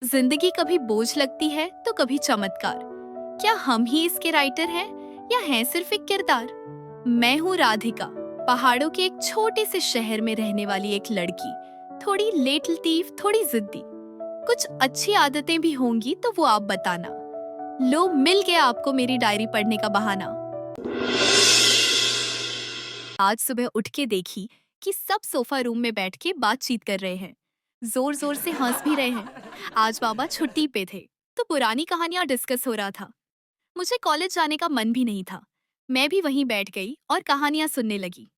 जिंदगी कभी बोझ लगती है तो कभी चमत्कार। क्या हम ही इसके राइटर हैं या हैं सिर्फ एक किरदार? मैं हूँ राधिका, पहाड़ों के एक छोटे से शहर में रहने वाली एक लड़की। थोड़ी लेट लतीफ, थोड़ी जिद्दी। कुछ अच्छी आदतें भी होंगी तो वो आप बताना। लो, मिल गया आपको मेरी डायरी पढ़ने का बहाना। आज सुबह उठ के देखी कि सब सोफा रूम में बैठ के बातचीत कर रहे हैं, जोर जोर से हंस भी रहे हैं। आज बाबा छुट्टी पे थे तो पुरानी कहानियां डिस्कस हो रहा था। मुझे कॉलेज जाने का मन भी नहीं था। मैं भी वहीं बैठ गई और कहानियां सुनने लगी।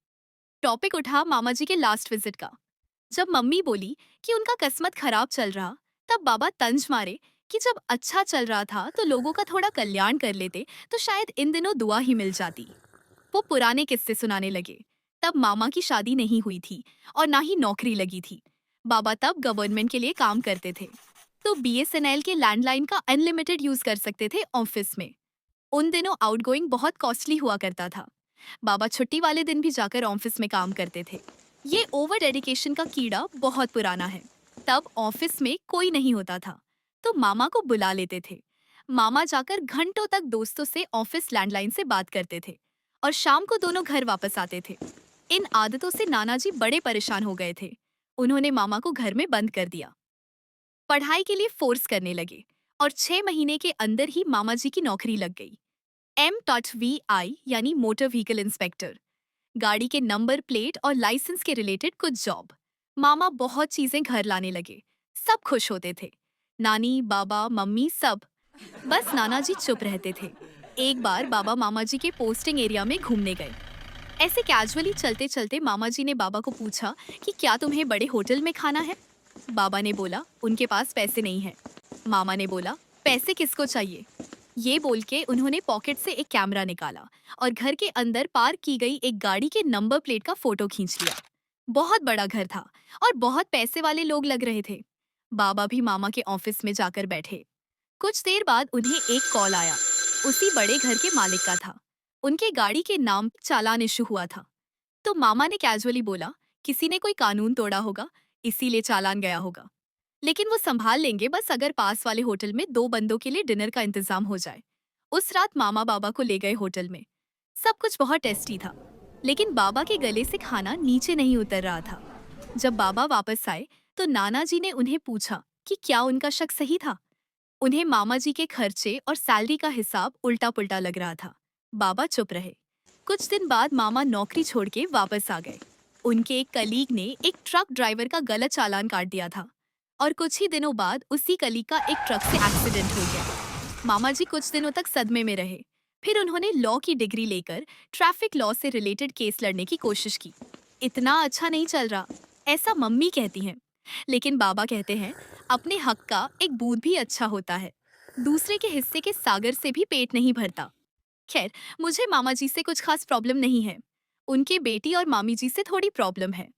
टॉपिक उठा मामा जी के लास्ट विजिट का। जब मम्मी बोली कि उनका किस्मत खराब चल रहा, तब बाबा तंज मारे कि जब अच्छा चल रहा था तो लोगों का थोड़ा कल्याण कर लेते तो शायद इन दिनों दुआ ही मिल जाती। वो पुराने किस्से सुनाने लगे। तब मामा की शादी नहीं हुई थी और ना ही नौकरी लगी थी। बाबा तब गवर्नमेंट के लिए काम करते थे, तो बीएसएनएल के लैंडलाइन का अनलिमिटेड यूज कर सकते थे ऑफिस में। उन दिनों आउटगोइंग बहुत कॉस्टली हुआ करता था। बाबा छुट्टी वाले दिन भी जाकर ऑफिस में काम करते थे। ये ओवर डेडिकेशन का कीड़ा बहुत पुराना है। तब ऑफिस में कोई नहीं होता था, तो मामा को बुला लेते थे। मामा जाकर घंटों तक दोस्तों से ऑफिस लैंडलाइन से बात करते थे और शाम को दोनों घर वापस आते थे। इन आदतों से नाना जी बड़े परेशान हो गए थे। उन्होंने मामा को घर में बंद कर दिया। पढ़ाई के लिए फोर्स करने लगे और 6 महीने के अंदर ही मामा जी की नौकरी लग गई। MTVI यानी मोटर व्हीकल इंस्पेक्टर। गाड़ी के नंबर प्लेट और लाइसेंस के रिलेटेड कुछ जॉब। मामा बहुत चीजें घर लाने लगे। सब खुश होते थे, नानी, बाबा, मम्मी, सब। बस नाना जी चुप रहते थे। एक बार बाबा मामा जी के पोस्टिंग एरिया में घूमने गए। ऐसे कैजुअली चलते चलते मामा जी ने बाबा को पूछा कि क्या तुम्हें बड़े होटल में खाना है? बाबा ने बोला उनके पास पैसे नहीं है। मामा ने बोला पैसे किसको चाहिए? ये बोल के उन्होंने पॉकेट से एक कैमरा निकाला और घर के अंदर पार्क की गई एक गाड़ी के नंबर प्लेट का फोटो खींच लिया। बहुत बड़ा घर था और बहुत पैसे वाले लोग लग रहे थे। बाबा भी मामा के ऑफिस में जाकर बैठे। कुछ देर बाद उन्हें एक कॉल आया। उसी बड़े घर के मालिक का था। उनके गाड़ी के नाम चालान इशू हुआ था। तो मामा ने कैजुअली बोला किसी ने कोई कानून तोड़ा होगा, इसीलिए चालान गया होगा। लेकिन वो संभाल लेंगे, बस अगर पास वाले होटल में 2 बंदों के लिए डिनर का इंतजाम हो जाए। उस रात मामा बाबा को ले गए होटल में। सब कुछ बहुत टेस्टी था, लेकिन बाबा के गले से खाना नीचे नहीं उतर रहा था। जब बाबा वापस आए तो नाना जी ने उन्हें पूछा कि क्या उनका शक सही था। उन्हें मामा जी के खर्चे और सैलरी का हिसाब उल्टा पुल्टा लग रहा था। बाबा चुप रहे। कुछ दिन बाद मामा नौकरी छोड़ के वापस आ गए। उनके एक कलीग ने एक ट्रक ड्राइवर का गलत चालान काट दिया था और कुछ ही दिनों बाद उसी कलीग का एक ट्रक से एक्सीडेंट हो गया। मामा जी कुछ दिनों तक सदमे में रहे। फिर उन्होंने लॉ की डिग्री लेकर ट्रैफिक लॉ से रिलेटेड केस लड़ने की कोशिश की। इतना अच्छा नहीं चल रहा, ऐसा मम्मी कहती हैं। लेकिन बाबा कहते हैं अपने हक का एक बूंद भी अच्छा होता है। दूसरे के हिस्से के सागर से भी पेट नहीं भरता। खैर, मुझे मामा जी से कुछ खास प्रॉब्लम नहीं है। उनके बेटी और मामी जी से थोड़ी प्रॉब्लम है।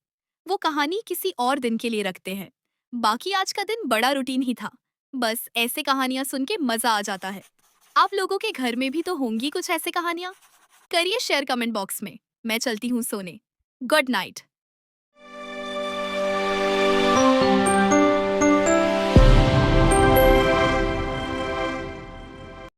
वो कहानी किसी और दिन के लिए रखते हैं। बाकी आज का दिन बड़ा रूटीन ही था। बस ऐसे कहानियां सुन के मजा आ जाता है। आप लोगों के घर में भी तो होंगी कुछ ऐसे कहानियां। करिए शेयर कमेंट बॉक्स में। मैं चलती हूँ सोने। Good night.